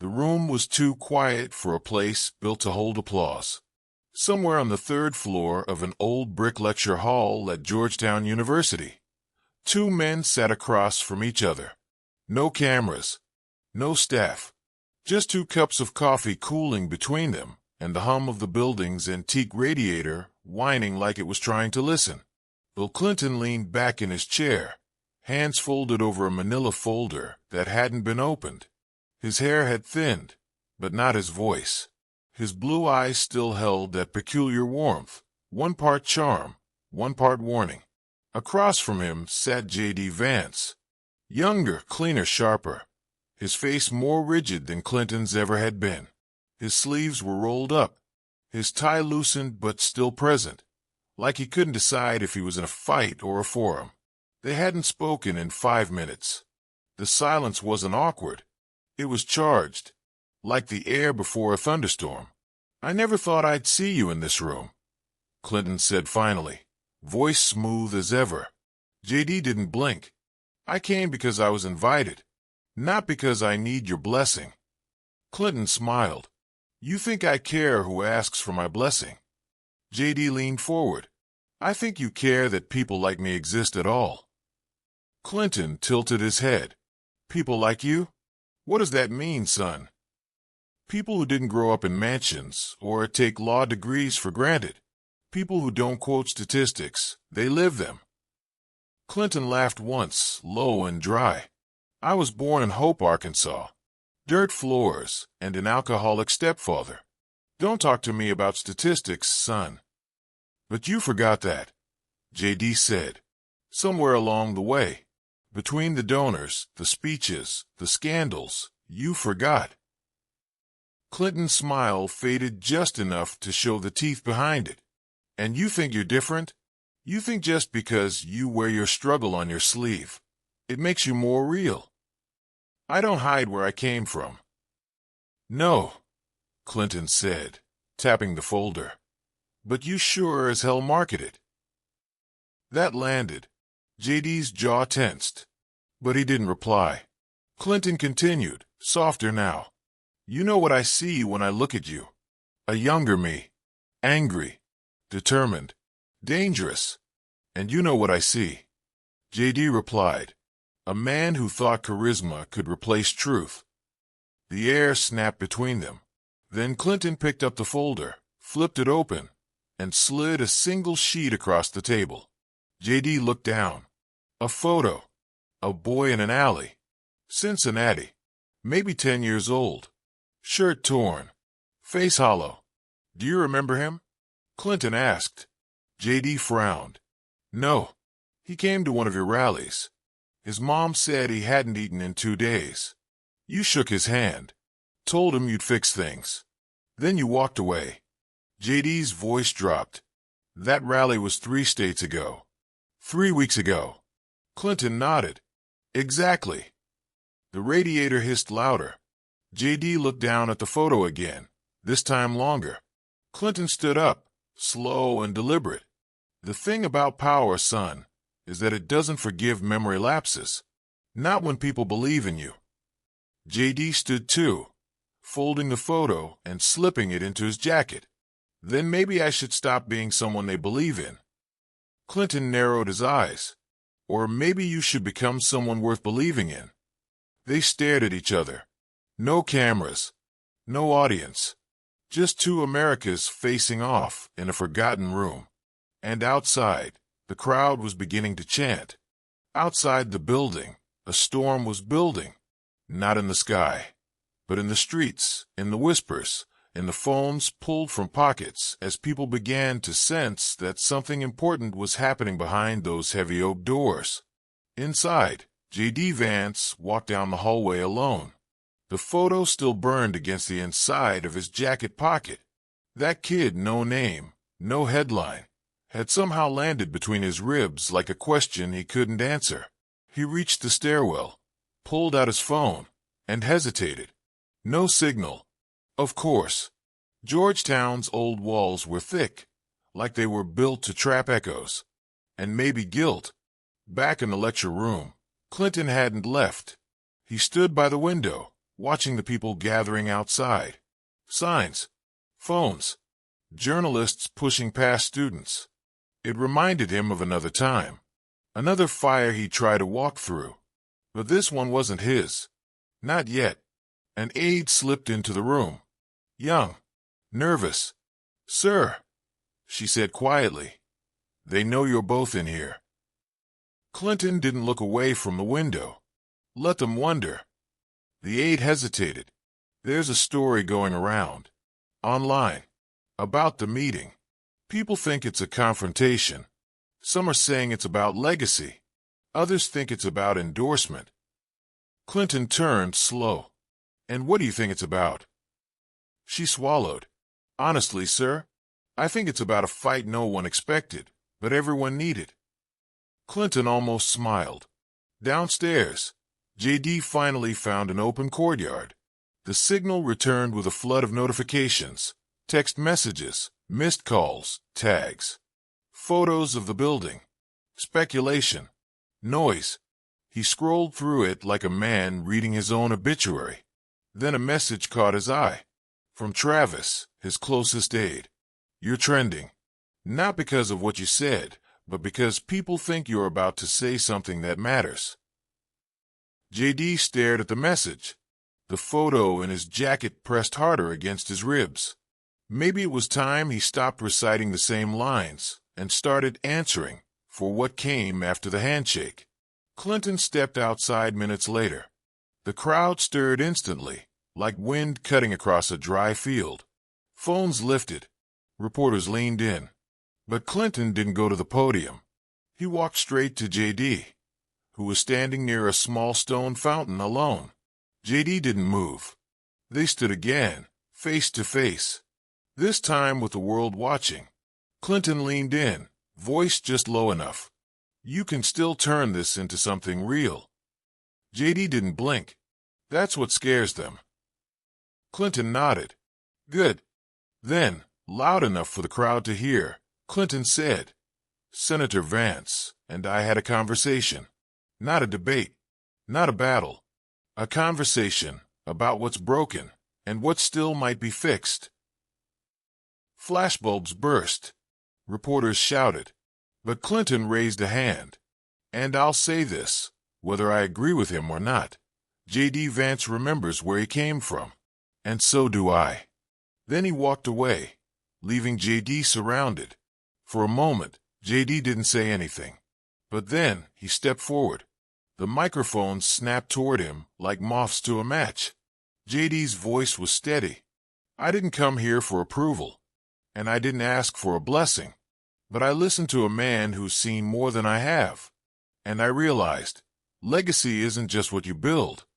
The room was too quiet for a place built to hold applause. Somewhere on the third floor of an old brick lecture hall at Georgetown University, two men sat across from each other. No cameras, no staff, just 2 cups of coffee cooling between them, and the hum of the building's antique radiator whining like it was trying to listen. Bill Clinton leaned back in his chair, hands folded over a manila folder that hadn't been opened. His hair had thinned, but not his voice. His blue eyes still held that peculiar warmth, one part charm, one part warning. Across from him sat J.D. Vance, younger, cleaner, sharper, his face more rigid than Clinton's ever had been. His sleeves were rolled up, his tie loosened but still present, like he couldn't decide if he was in a fight or a forum. They hadn't spoken in 5 minutes. The silence wasn't awkward. It was charged, like the air before a thunderstorm. "I never thought I'd see you in this room," Clinton said finally, voice smooth as ever. J.D. didn't blink. "I came because I was invited, not because I need your blessing." Clinton smiled. "You think I care who asks for my blessing?" J.D. leaned forward. "I think you care that people like me exist at all." Clinton tilted his head. "People like you? What does that mean, son?" "People who didn't grow up in mansions or take law degrees for granted. People who don't quote statistics, they live them." Clinton laughed once, low and dry. "I was born in Hope, Arkansas. Dirt floors and an alcoholic stepfather. Don't talk to me about statistics, son." "But you forgot that," J.D. said. "Somewhere along the way, between the donors, the speeches, the scandals, you forgot." Clinton's smile faded just enough to show the teeth behind it. "And you think you're different? You think just because you wear your struggle on your sleeve, it makes you more real?" "I don't hide where I came from." "No," Clinton said, tapping the folder. "But you sure as hell market it." That landed. J.D.'s jaw tensed, but he didn't reply. Clinton continued, softer now. "You know what I see when I look at you. A younger me. Angry. Determined. Dangerous. And you know what I see." J.D. replied. A man who thought charisma could replace truth. The air snapped between them. Then Clinton picked up the folder, flipped it open, and slid a single sheet across the table. J.D. looked down. A photo. A boy in an alley. Cincinnati. Maybe 10 years old. Shirt torn. Face hollow. "Do you remember him?" Clinton asked. J.D. frowned. "No. He came to one of your rallies. His mom said he hadn't eaten in 2 days. You shook his hand. Told him you'd fix things. Then you walked away." J.D.'s voice dropped. "That rally was 3 states ago. 3 weeks ago." Clinton nodded. "Exactly." The radiator hissed louder. J.D. looked down at the photo again, this time longer. Clinton stood up, slow and deliberate. "The thing about power, son, is that it doesn't forgive memory lapses. Not when people believe in you." J.D. stood too, folding the photo and slipping it into his jacket. "Then maybe I should stop being someone they believe in." Clinton narrowed his eyes. "Or maybe you should become someone worth believing in." They stared at each other. No cameras, no audience, just 2 Americas facing off in a forgotten room. And outside, the crowd was beginning to chant. Outside the building, a storm was building, not in the sky, but in the streets, in the whispers, in the phones pulled from pockets as people began to sense that something important was happening behind those heavy oak doors. Inside, J.D. Vance walked down the hallway alone. The photo still burned against the inside of his jacket pocket. That kid, no name, no headline, had somehow landed between his ribs like a question he couldn't answer. He reached the stairwell, pulled out his phone, and hesitated. No signal. Of course. Georgetown's old walls were thick, like they were built to trap echoes. And maybe guilt. Back in the lecture room, Clinton hadn't left. He stood by the window, watching the people gathering outside. Signs, phones, journalists pushing past students. It reminded him of another time, another fire he tried to walk through. But this one wasn't his. Not yet. An aide slipped into the room. Young, nervous. "Sir," she said quietly, "they know you're both in here." Clinton didn't look away from the window. Let them wonder. The aide hesitated. "There's a story going around, online, about the meeting. People think it's a confrontation. Some are saying it's about legacy. Others think it's about endorsement." Clinton turned slow. "And what do you think it's about?" She swallowed. "Honestly, sir, I think it's about a fight no one expected, but everyone needed." Clinton almost smiled. Downstairs, JD finally found an open courtyard. The signal returned with a flood of notifications, text messages, missed calls, tags, photos of the building, speculation, noise. He scrolled through it like a man reading his own obituary. Then a message caught his eye. From Travis, his closest aide. "You're trending. Not because of what you said, but because people think you're about to say something that matters." JD stared at the message. The photo in his jacket pressed harder against his ribs. Maybe it was time he stopped reciting the same lines and started answering for what came after the handshake. Clinton stepped outside minutes later. The crowd stirred instantly, like wind cutting across a dry field. Phones lifted. Reporters leaned in. But Clinton didn't go to the podium. He walked straight to JD, who was standing near a small stone fountain alone. JD didn't move. They stood again, face to face, this time with the world watching. Clinton leaned in, voice just low enough. "You can still turn this into something real." JD didn't blink. "That's what scares them." Clinton nodded. "Good." Then, loud enough for the crowd to hear, Clinton said, "Senator Vance and I had a conversation. Not a debate, not a battle. A conversation about what's broken and what still might be fixed." Flashbulbs burst. Reporters shouted. But Clinton raised a hand. "And I'll say this, whether I agree with him or not. J.D. Vance remembers where he came from. And so do I." Then he walked away, leaving J.D. surrounded. For a moment, J.D. didn't say anything. But then he stepped forward. The microphones snapped toward him like moths to a match. J.D.'s voice was steady. "I didn't come here for approval, and I didn't ask for a blessing. But I listened to a man who's seen more than I have. And I realized, legacy isn't just what you build.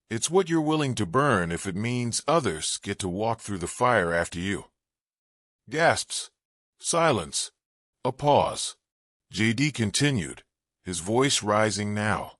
It's what you're willing to burn if it means others get to walk through the fire after you." Gasps. Silence. A pause. JD continued, his voice rising now.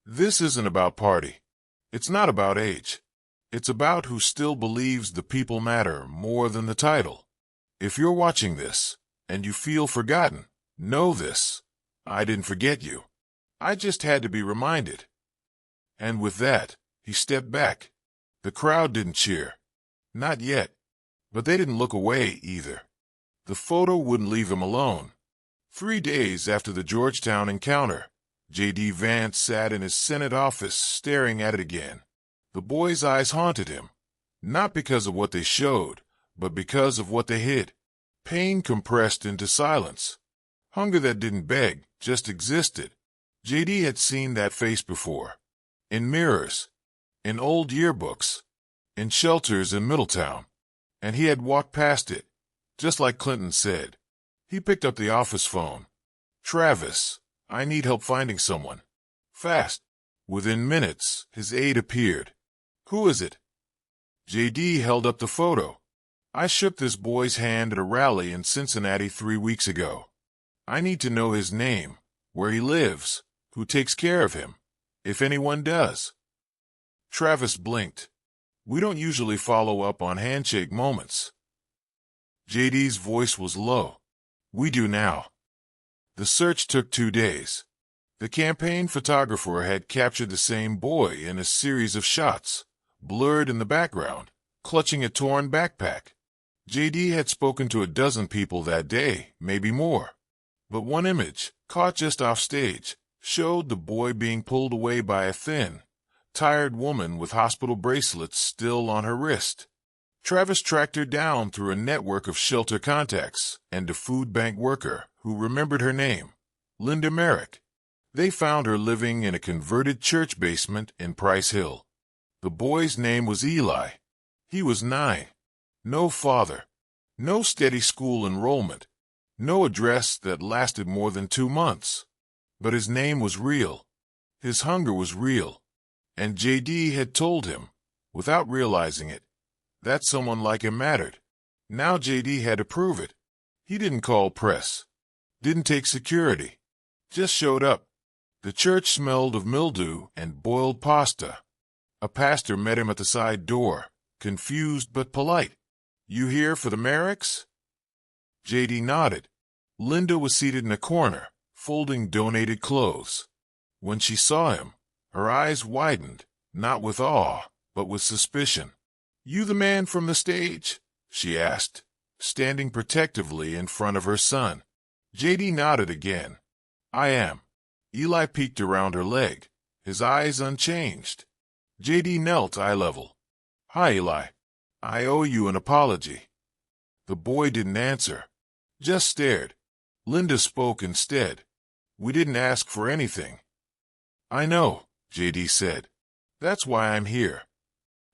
"This isn't about party. It's not about age. It's about who still believes the people matter more than the title. If you're watching this, and you feel forgotten, know this. I didn't forget you. I just had to be reminded." And with that, he stepped back. The crowd didn't cheer. Not yet. But they didn't look away either. The photo wouldn't leave him alone. 3 days after the Georgetown encounter, J.D. Vance sat in his Senate office staring at it again. The boy's eyes haunted him, not because of what they showed, but because of what they hid. Pain compressed into silence. Hunger that didn't beg, just existed. J.D. had seen that face before. In mirrors, in old yearbooks, in shelters in Middletown. And he had walked past it, just like Clinton said. He picked up the office phone. "Travis, I need help finding someone. Fast." Within minutes, his aide appeared. "Who is it?" J.D. held up the photo. "I shook this boy's hand at a rally in Cincinnati 3 weeks ago. I need to know his name, where he lives, who takes care of him, if anyone does." Travis blinked. "We don't usually follow up on handshake moments." JD's voice was low. "We do now." The search took 2 days. The campaign photographer had captured the same boy in a series of shots, blurred in the background, clutching a torn backpack. JD had spoken to a dozen people that day, maybe more. But one image, caught just off stage, showed the boy being pulled away by a thin, tired woman with hospital bracelets still on her wrist. Travis tracked her down through a network of shelter contacts and a food bank worker who remembered her name, Linda Merrick. They found her living in a converted church basement in Price Hill. The boy's name was Eli. He was 9. No father. No steady school enrollment. No address that lasted more than 2 months. But his name was real. His hunger was real. And JD had told him, without realizing it, that someone like him mattered. Now JD had to prove it. He didn't call press. Didn't take security. Just showed up. The church smelled of mildew and boiled pasta. A pastor met him at the side door, confused but polite. "You here for the Merricks?" JD nodded. Linda was seated in a corner, folding donated clothes. When she saw him, her eyes widened, not with awe, but with suspicion. "You the man from the stage?" she asked, standing protectively in front of her son. JD nodded again. "I am." Eli peeked around her leg, his eyes unchanged. JD knelt eye level. "Hi, Eli. I owe you an apology." The boy didn't answer, just stared. Linda spoke instead. "We didn't ask for anything." "I know," JD said. "That's why I'm here."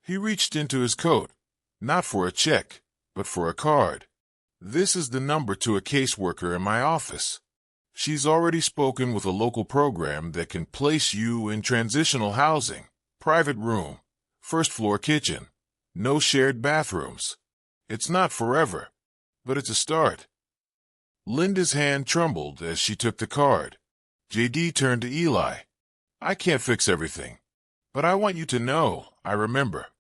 He reached into his coat, not for a check, but for a card. "This is the number to a caseworker in my office. She's already spoken with a local program that can place you in transitional housing, private room, first-floor kitchen, no shared bathrooms. It's not forever, but it's a start." Linda's hand trembled as she took the card. JD turned to Eli. "I can't fix everything, but I want you to know I remember."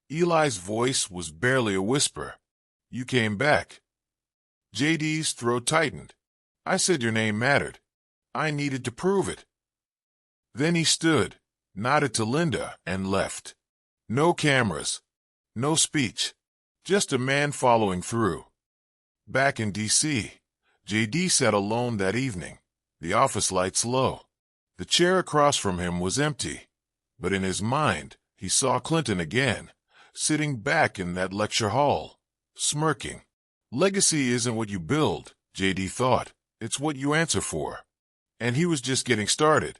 Eli's voice was barely a whisper. "You came back." JD's throat tightened. "I said your name mattered. I needed to prove it." Then he stood, nodded to Linda, and left. No cameras. No speech. Just a man following through. Back in D.C., JD sat alone that evening, the office lights low. The chair across from him was empty, but in his mind he saw Clinton again, sitting back in that lecture hall, smirking. Legacy isn't what you build, JD thought. It's what you answer for. And he was just getting started.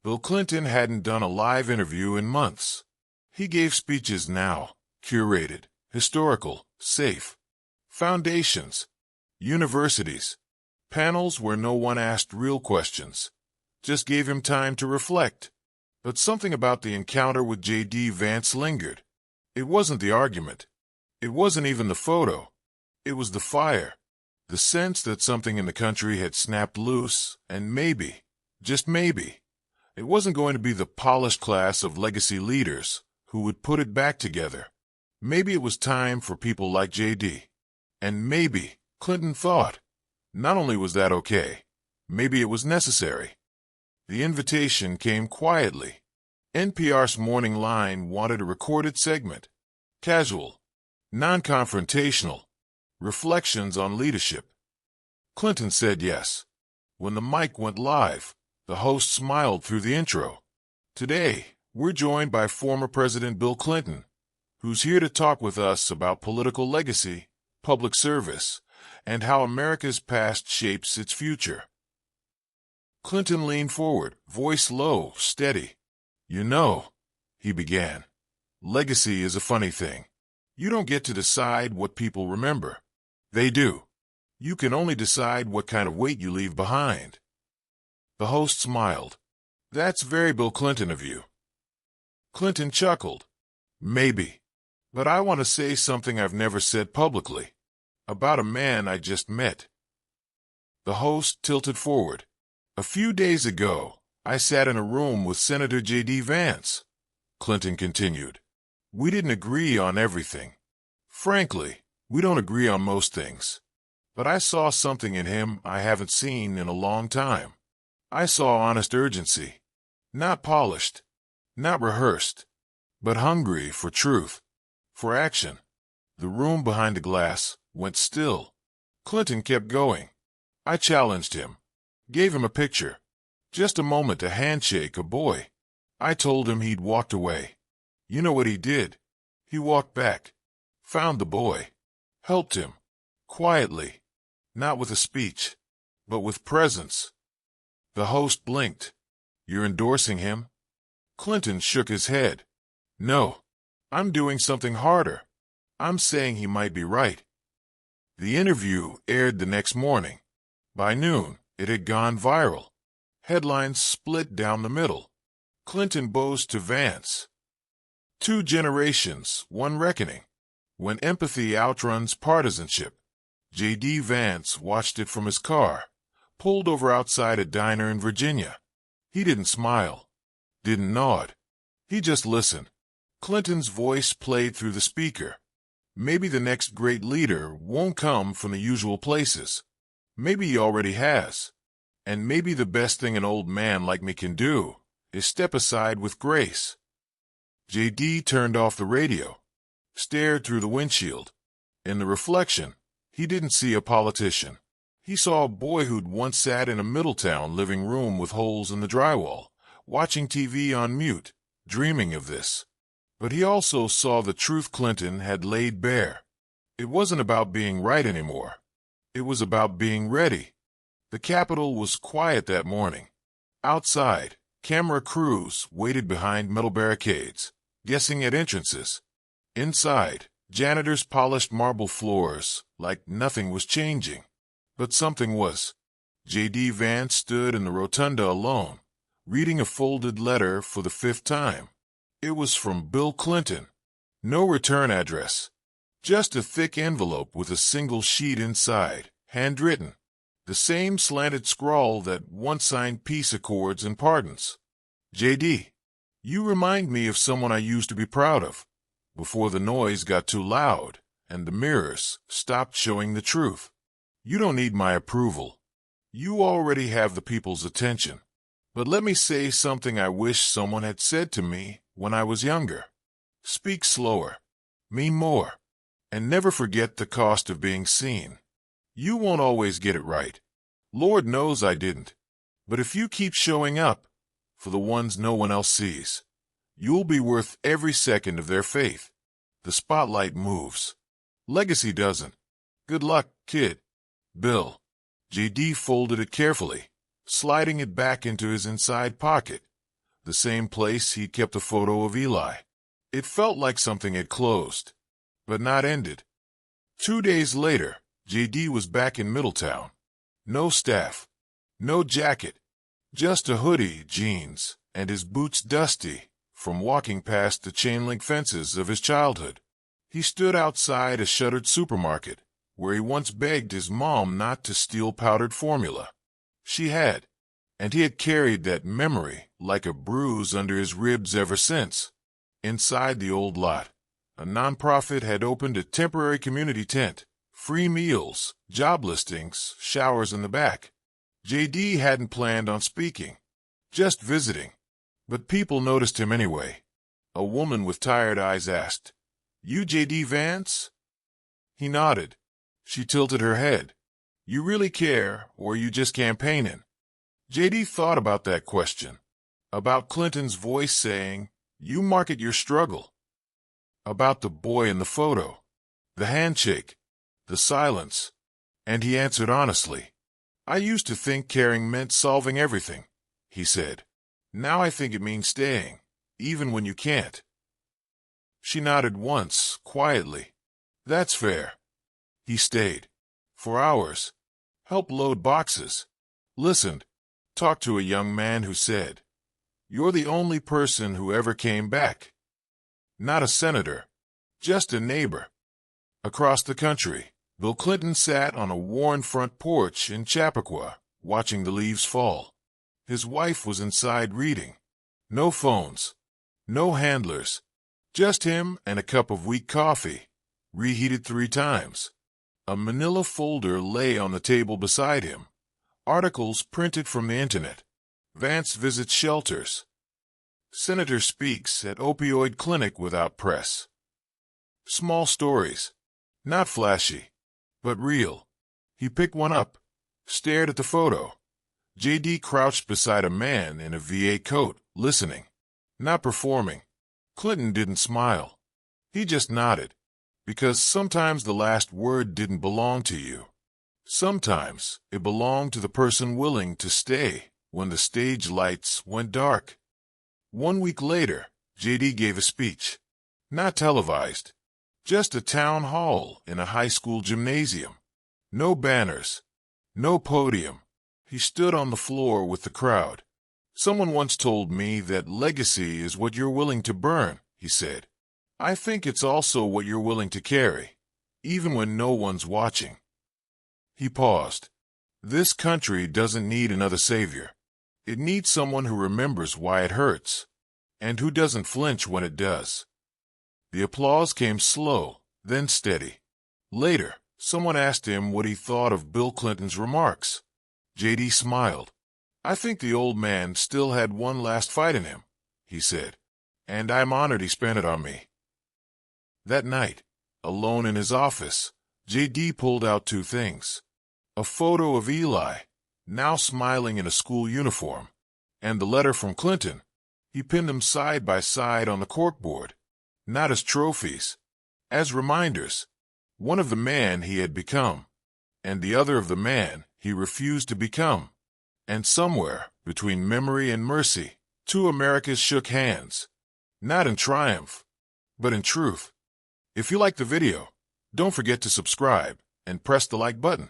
Bill Clinton hadn't done a live interview in months. He gave speeches now, curated, historical, safe. Foundations, universities, panels where no one asked real questions. Just gave him time to reflect. But something about the encounter with J.D. Vance lingered. It wasn't the argument. It wasn't even the photo. It was the fire. The sense that something in the country had snapped loose, and maybe, just maybe, it wasn't going to be the polished class of legacy leaders who would put it back together. Maybe it was time for people like J.D. And maybe, Clinton thought, not only was that okay, maybe it was necessary. The invitation came quietly. NPR's Morning Line wanted a recorded segment. Casual, non-confrontational, reflections on leadership. Clinton said yes. When the mic went live, the host smiled through the intro. "Today, we're joined by former President Bill Clinton, who's here to talk with us about political legacy, public service, and how America's past shapes its future." Clinton leaned forward, voice low, steady. "You know," he began, "legacy is a funny thing. You don't get to decide what people remember. They do. You can only decide what kind of weight you leave behind." The host smiled. "That's very Bill Clinton of you." Clinton chuckled. "Maybe. But I want to say something I've never said publicly. About a man I just met." The host tilted forward. "A few days ago, I sat in a room with Senator J.D. Vance," Clinton continued. "We didn't agree on everything. Frankly, we don't agree on most things. But I saw something in him I haven't seen in a long time. I saw honest urgency. Not polished. Not rehearsed. but hungry for truth, for action. The room behind the glass went still. Clinton kept going. I challenged him, gave him a picture. Just a moment to handshake a boy. I told him he'd walked away. You know what he did? He walked back, found the boy, helped him, quietly, not with a speech, but with presence. The host blinked. You're endorsing him? Clinton shook his head. No, I'm doing something harder. I'm saying he might be right. The interview aired the next morning. By noon, it had gone viral. Headlines split down the middle. Clinton bows to Vance. 2 generations, one reckoning. When empathy outruns partisanship. J.D. Vance watched it from his car, pulled over outside a diner in Virginia. He didn't smile, didn't nod. He just listened. Clinton's voice played through the speaker. Maybe the next great leader won't come from the usual places. Maybe he already has. And maybe the best thing an old man like me can do is step aside with grace. J.D. turned off the radio, stared through the windshield. In the reflection, he didn't see a politician. He saw a boy who'd once sat in a Middletown living room with holes in the drywall, watching TV on mute, dreaming of this. But he also saw the truth Clinton had laid bare. It wasn't about being right anymore. It was about being ready. The Capitol was quiet that morning. Outside, camera crews waited behind metal barricades, guessing at entrances. Inside, janitors polished marble floors like nothing was changing. But something was. J.D. Vance stood in the rotunda alone, reading a folded letter for the 5th time. It was from Bill Clinton. No return address. Just a thick envelope with a single sheet inside, handwritten. The same slanted scrawl that once signed peace accords and pardons. J.D., you remind me of someone I used to be proud of, before the noise got too loud and the mirrors stopped showing the truth. You don't need my approval. You already have the people's attention. But let me say something I wish someone had said to me when I was younger. Speak slower, mean more, and never forget the cost of being seen. You won't always get it right. Lord knows I didn't. But if you keep showing up for the ones no one else sees, you'll be worth every second of their faith. The spotlight moves. Legacy doesn't. Good luck, kid. Bill. J.D. folded it carefully, sliding it back into his inside pocket, the same place he'd kept a photo of Eli. It felt like something had closed, but not ended. 2 days later, J.D. was back in Middletown. No staff, no jacket, just a hoodie, jeans, and his boots dusty from walking past the chain-link fences of his childhood. He stood outside a shuttered supermarket, where he once begged his mom not to steal powdered formula. She had, and he had carried that memory like a bruise under his ribs ever since. Inside the old lot, a nonprofit had opened a temporary community tent, free meals, job listings, showers in the back. J.D. hadn't planned on speaking, just visiting. But people noticed him anyway. A woman with tired eyes asked, "You J.D. Vance?" He nodded. She tilted her head. "You really care, or are you just campaigning?" J.D. thought about that question, about Clinton's voice saying, "You market your struggle," about the boy in the photo, the handshake, the silence, and he answered honestly. "I used to think caring meant solving everything," he said. "Now I think it means staying, even when you can't." She nodded once, quietly. "That's fair." He stayed. For hours. Helped load boxes. Listened. Talked to a young man who said, "You're the only person who ever came back." Not a senator. Just a neighbor. Across the country, Bill Clinton sat on a worn front porch in Chappaqua, watching the leaves fall. His wife was inside reading. No phones. No handlers. Just him and a cup of weak coffee, reheated 3 times. A manila folder lay on the table beside him. Articles printed from the internet. Vance visits shelters. Senator speaks at opioid clinic without press. Small stories. Not flashy, but real. He picked one up, stared at the photo. JD crouched beside a man in a VA coat, listening, not performing. Clinton didn't smile. He just nodded, because sometimes the last word didn't belong to you. Sometimes it belonged to the person willing to stay when the stage lights went dark. 1 week later, JD gave a speech. Not televised. Just a town hall in a high school gymnasium. No banners. No podium. He stood on the floor with the crowd. Someone once told me that legacy is what you're willing to burn, he said. I think it's also what you're willing to carry, even when no one's watching. He paused. This country doesn't need another savior. It needs someone who remembers why it hurts, and who doesn't flinch when it does. The applause came slow, then steady. Later, someone asked him what he thought of Bill Clinton's remarks. JD smiled. I think the old man still had one last fight in him, he said, and I'm honored he spent it on me. That night, alone in his office, JD pulled out two things. A photo of Eli, now smiling in a school uniform, and the letter from Clinton. He pinned them side by side on the corkboard, not as trophies, as reminders. One of the man he had become, and the other of the man he refused to become. And somewhere between memory and mercy, two Americas shook hands, not in triumph, but in truth. If you like the video, don't forget to subscribe and press the like button.